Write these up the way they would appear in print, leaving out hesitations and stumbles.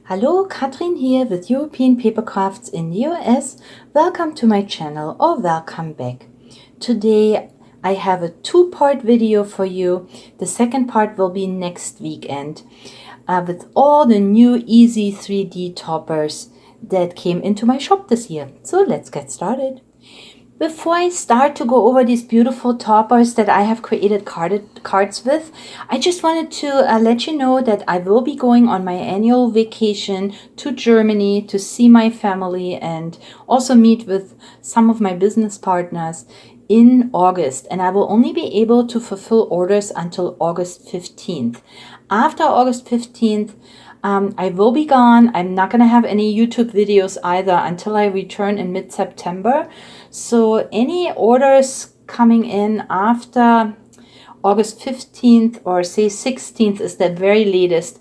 Hallo, Katrin here with European Paper Crafts in the US. Welcome to my channel or welcome back. Today I have a two-part video for you. The second part will be next weekend with all the new easy 3D toppers that came into my shop this year. So let's get started. Before I start to go over these beautiful toppers that I have created cards with, I just wanted to let you know that I will be going on my annual vacation to Germany to see my family and also meet with some of my business partners in August, and I will only be able to fulfill orders until August 15th. After August 15th, I will be gone. I'm not going to have any YouTube videos either until I return in mid-September. So any orders coming in after August 15th or say 16th is the very latest.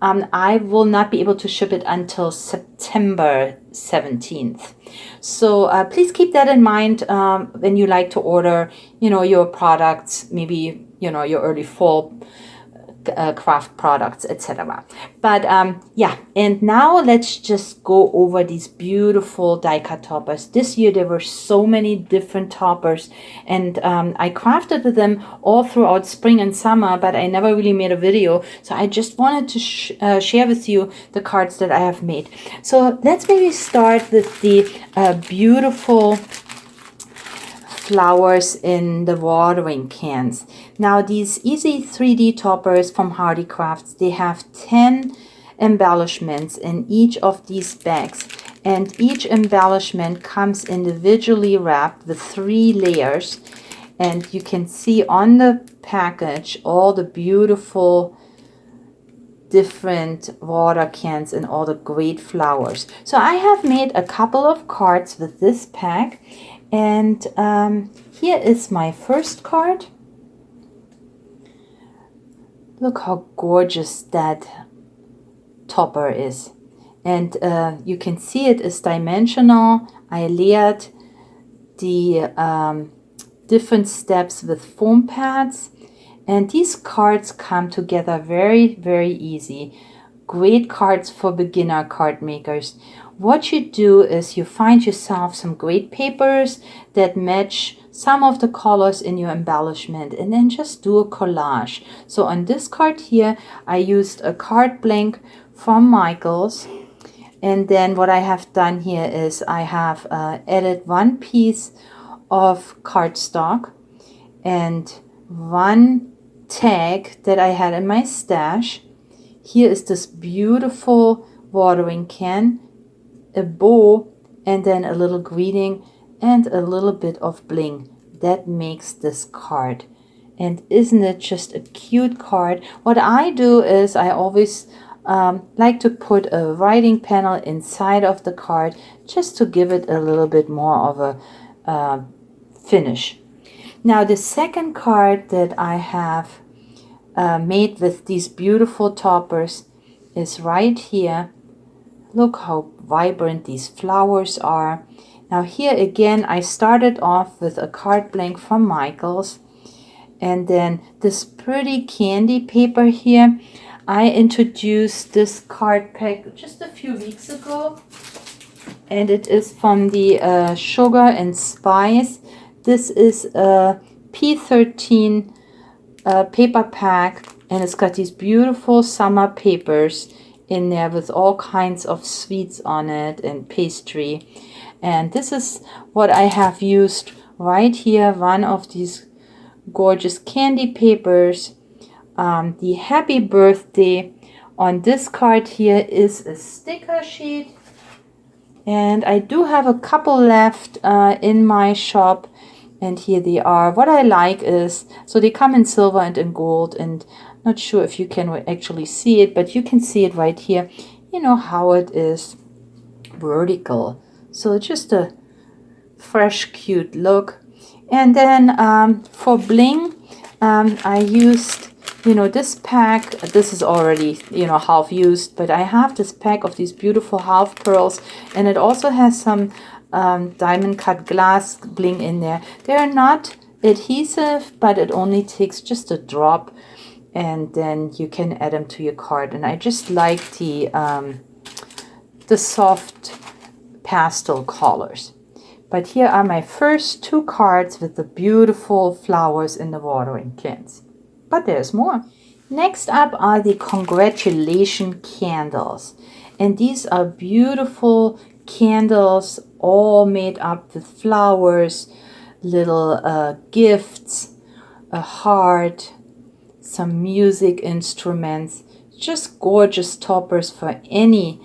I will not be able to ship it until September 17th. So please keep that in mind when you like to order, your products, maybe, your early fall craft products, etc. But yeah, and now let's just go over these beautiful die cut toppers. This year there were so many different toppers, and I crafted with them all throughout spring and summer, but I never really made a video, so I just wanted to share with you the cards that I have made. So let's maybe start with the beautiful flowers in the watering cans. Now these easy 3D toppers from Hearty Crafts, they have 10 embellishments in each of these bags, and each embellishment comes individually wrapped with 3 layers, and you can see on the package all the beautiful different water cans and all the great flowers. So I have made a couple of cards with this pack, and here is my first card. Look how gorgeous that topper is, and you can see it is dimensional. I layered the different steps with foam pads, and these cards come together very, very easy. Great cards for beginner card makers. What you do is you find yourself some great papers that match some of the colors in your embellishment, and then just do a collage. So on this card here, I used a card blank from Michaels, and then what I have done here is I have added one piece of cardstock and one tag that I had in my stash. Here is this beautiful watering can, a bow, and then a little greeting and a little bit of bling. That makes this card. And isn't it just a cute card? What I do is I always like to put a writing panel inside of the card just to give it a little bit more of a finish. Now the second card that I have made with these beautiful toppers is right here. Look how vibrant these flowers are. Now here again, I started off with a card blank from Michaels, and then this pretty candy paper here. I introduced this card pack just a few weeks ago, and it is from the Sugar and Spice. This is a P13 paper pack, and it's got these beautiful summer papers in there with all kinds of sweets on it and pastry. And this is what I have used right here, one of these gorgeous candy papers. The happy birthday on this card here is a sticker sheet, and I do have a couple left in my shop, and here they are. What I like is, so they come in silver and in gold, and not sure if you can actually see it, but you can see it right here. You know how it is vertical. So just a fresh, cute look. And then for bling, I used, this pack. This is already, half used, but I have this pack of these beautiful half pearls, and it also has some diamond cut glass bling in there. They're not adhesive, but it only takes just a drop, and then you can add them to your card. And I just like the the soft pastel colors. But here are my first 2 cards with the beautiful flowers in the watering cans. But there's more. Next up are the congratulation candles. And these are beautiful candles all made up with flowers, little gifts, a heart, some music instruments. Just gorgeous toppers for any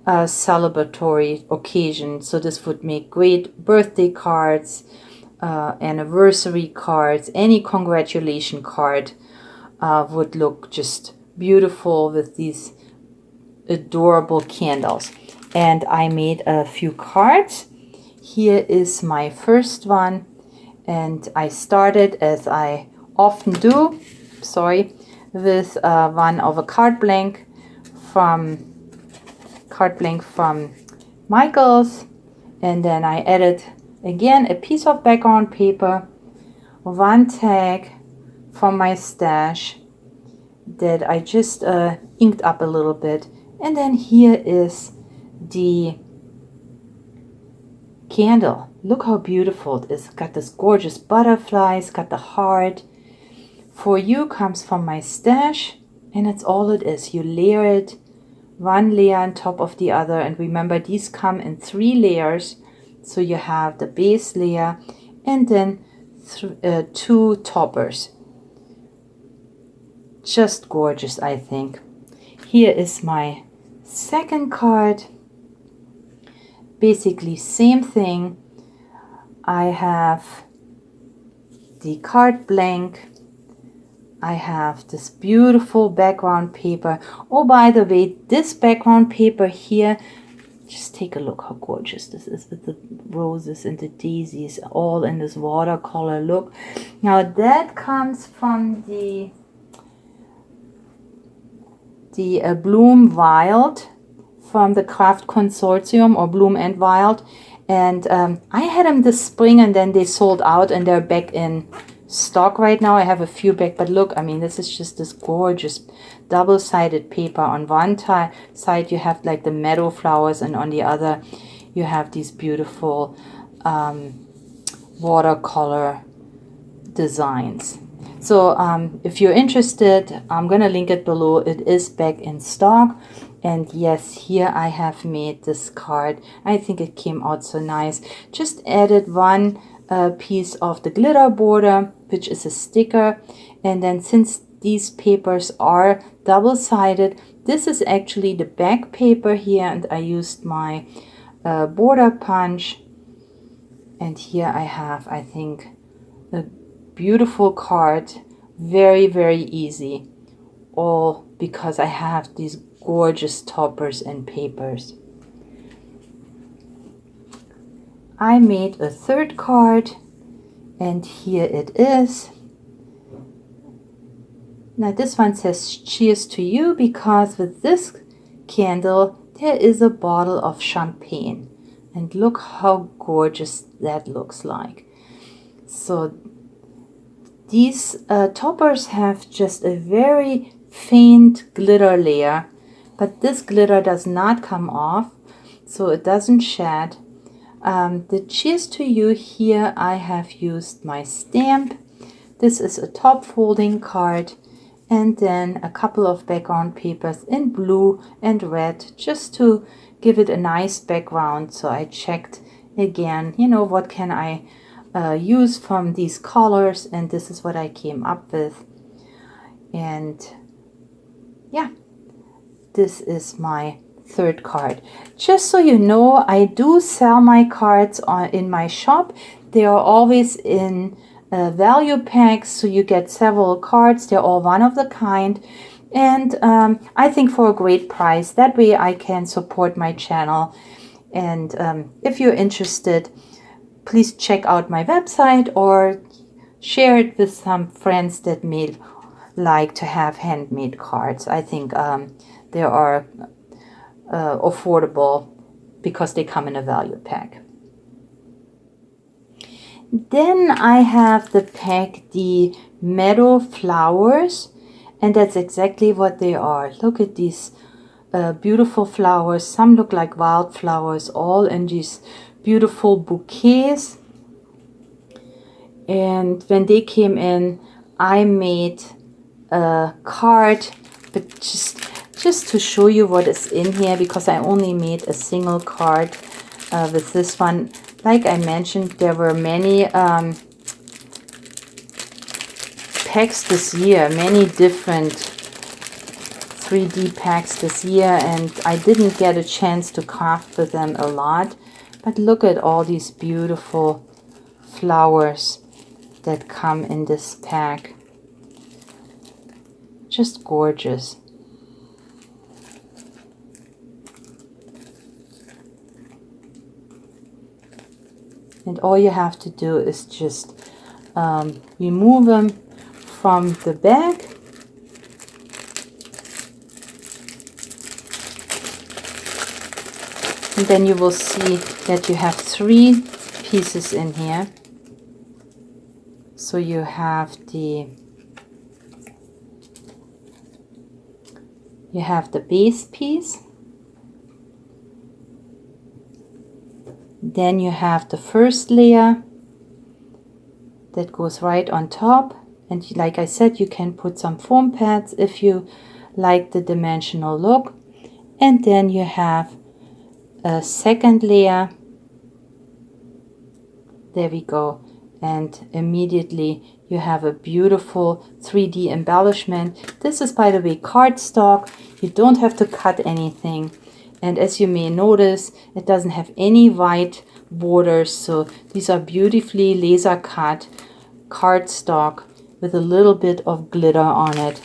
celebratory occasion. So this would make great birthday cards, anniversary cards, any congratulation card would look just beautiful with these adorable candles. And I made a few cards. Here is my first one, and I started, as I often do, with one of a card blank from Michaels, and then I added again a piece of background paper, one tag from my stash that I just inked up a little bit, and then here is the candle. Look how beautiful it is. Got this gorgeous butterflies, got the heart. For You comes from my stash, and that's all it is. You layer it, one layer on top of the other, and remember these come in 3 layers. So you have the base layer and then 2 toppers. Just gorgeous, I think. Here is my second card. Basically same thing. I have the card blank. I have this beautiful background paper. Oh, by the way, this background paper here, just take a look how gorgeous this is with the roses and the daisies all in this watercolor look. Now that comes from the Bloom Wild from the Craft Consortium, or Bloom and Wild. And I had them this spring, and then they sold out, and they're back in stock right now. I have a few back, but look, I mean, this is just this gorgeous double-sided paper. On one side you have like the meadow flowers, and on the other you have these beautiful watercolor designs. So if you're interested, I'm gonna link it below. It is back in stock. And yes, here I have made this card. I think it came out so nice. Just added one piece of the glitter border, which is a sticker. And then since these papers are double-sided, this is actually the back paper here, and I used my border punch. And here I have, I think, a beautiful card. Very, very easy. All because I have these gorgeous toppers and papers. I made a third card, and here it is. Now this one says cheers to you, because with this candle there is a bottle of champagne, and look how gorgeous that looks like. So these toppers have just a very faint glitter layer, but this glitter does not come off, so it doesn't shed. The cheers to you here, I have used my stamp. This is a top folding card, and then a couple of background papers in blue and red, just to give it a nice background. So I checked again, you know, what can I use from these colors, and this is what I came up with. And yeah, this is my third card. Just so you know, I do sell my cards in my shop. They are always in value packs, so you get several cards. They're all one of a kind, and I think for a great price. That way I can support my channel. And if you're interested, please check out my website or share it with some friends that may like to have handmade cards. I think they are affordable because they come in a value pack. Then I have the pack, the meadow flowers, and that's exactly what they are. Look at these beautiful flowers. Some look like wildflowers, all in these beautiful bouquets. And when they came in, I made a card, but just to show you what is in here, because I only made a single card with this one. Like I mentioned, there were many packs this year, many different 3D packs this year, and I didn't get a chance to craft with them a lot. But look at all these beautiful flowers that come in this pack. Just gorgeous. And all you have to do is just remove them from the bag. And then you will see that you have 3 pieces in here. So you have the base piece. Then you have the first layer that goes right on top. And like I said, you can put some foam pads if you like the dimensional look. And then you have a second layer. There we go. And immediately you have a beautiful 3D embellishment. This is, by the way, cardstock. You don't have to cut anything. And as you may notice, it doesn't have any white borders. So these are beautifully laser cut cardstock with a little bit of glitter on it.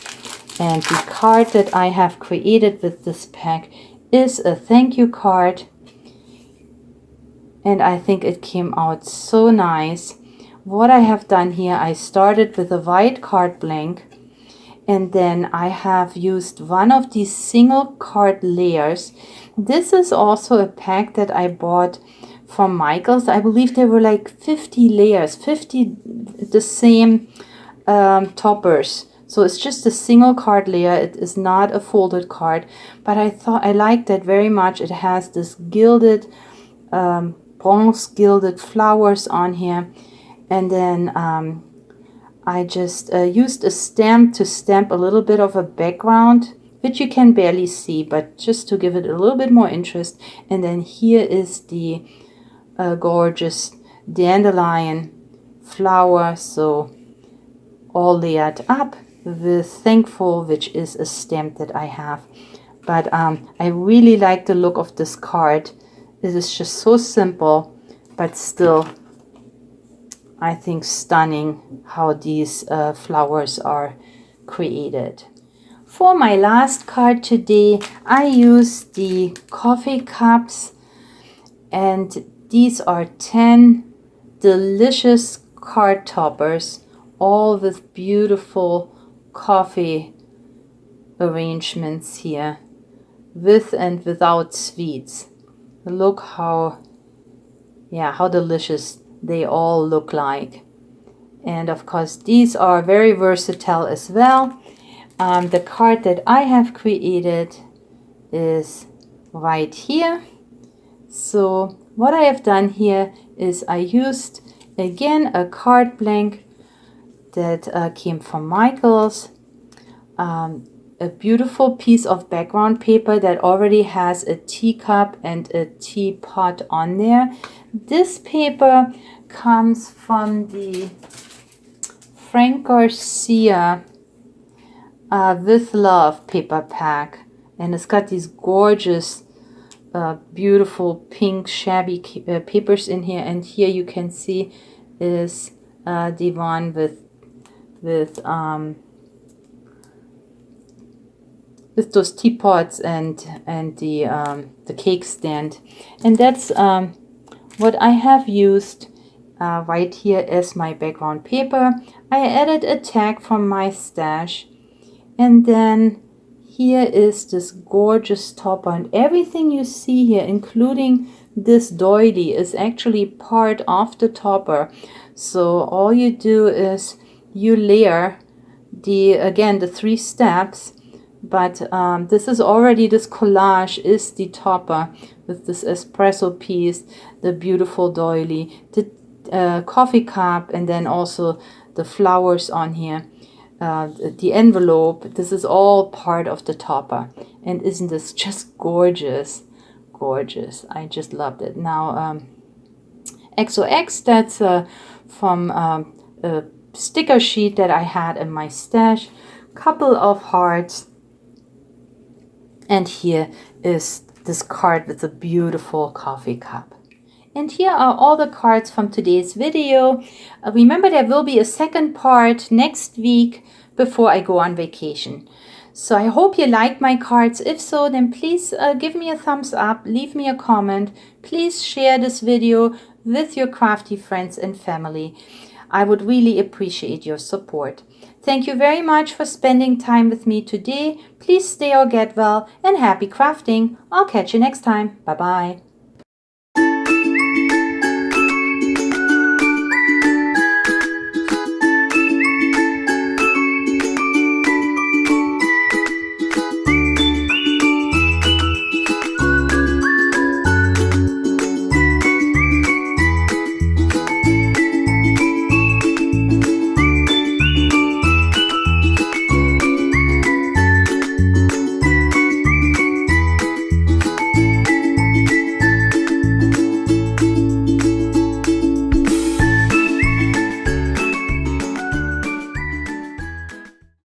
And the card that I have created with this pack is a thank you card. And I think it came out so nice. What I have done here, I started with a white card blank, and then I have used one of these single card layers. This is also a pack that I bought from Michael's. I believe there were like 50 layers, 50 the same toppers. So it's just a single card layer. It is not a folded card, but I thought I liked that very much. It has this gilded, bronze gilded flowers on here. And then I just used a stamp to stamp a little bit of a background, which you can barely see, but just to give it a little bit more interest. And then here is the gorgeous dandelion flower, so all layered up with thankful, which is a stamp that I have. But I really like the look of this card. It is just so simple, but still I think stunning how these flowers are created. For my last card today, I used the coffee cups, and these are 10 delicious card toppers, all with beautiful coffee arrangements here, with and without sweets. Look how delicious they all look like. And of course these are very versatile as well. The card that I have created is right here. So what I have done here is I used again a card blank that came from Michael's, a beautiful piece of background paper that already has a teacup and a teapot on there. This paper comes from the Frank Garcia With Love paper pack, and it's got these gorgeous beautiful pink shabby papers in here. And here you can see is the one with those teapots and the cake stand. And that's what I have used right here as my background paper. I added a tag from my stash, and then here is this gorgeous topper, and everything you see here, including this doily, is actually part of the topper. So all you do is you layer the 3 steps but this is already, this collage is the topper with this espresso piece, the beautiful doily, the coffee cup, and then also the flowers on here, the envelope. This is all part of the topper. And isn't this just gorgeous? Gorgeous. I just loved it. Now XOX, that's from a sticker sheet that I had in my stash. Couple of hearts. And here is this card with a beautiful coffee cup. And here are all the cards from today's video. Remember, there will be a second part next week before I go on vacation. So I hope you liked my cards. If so, then please give me a thumbs up, leave me a comment. Please share this video with your crafty friends and family. I would really appreciate your support. Thank you very much for spending time with me today. Please stay or get well and happy crafting. I'll catch you next time. Bye-bye.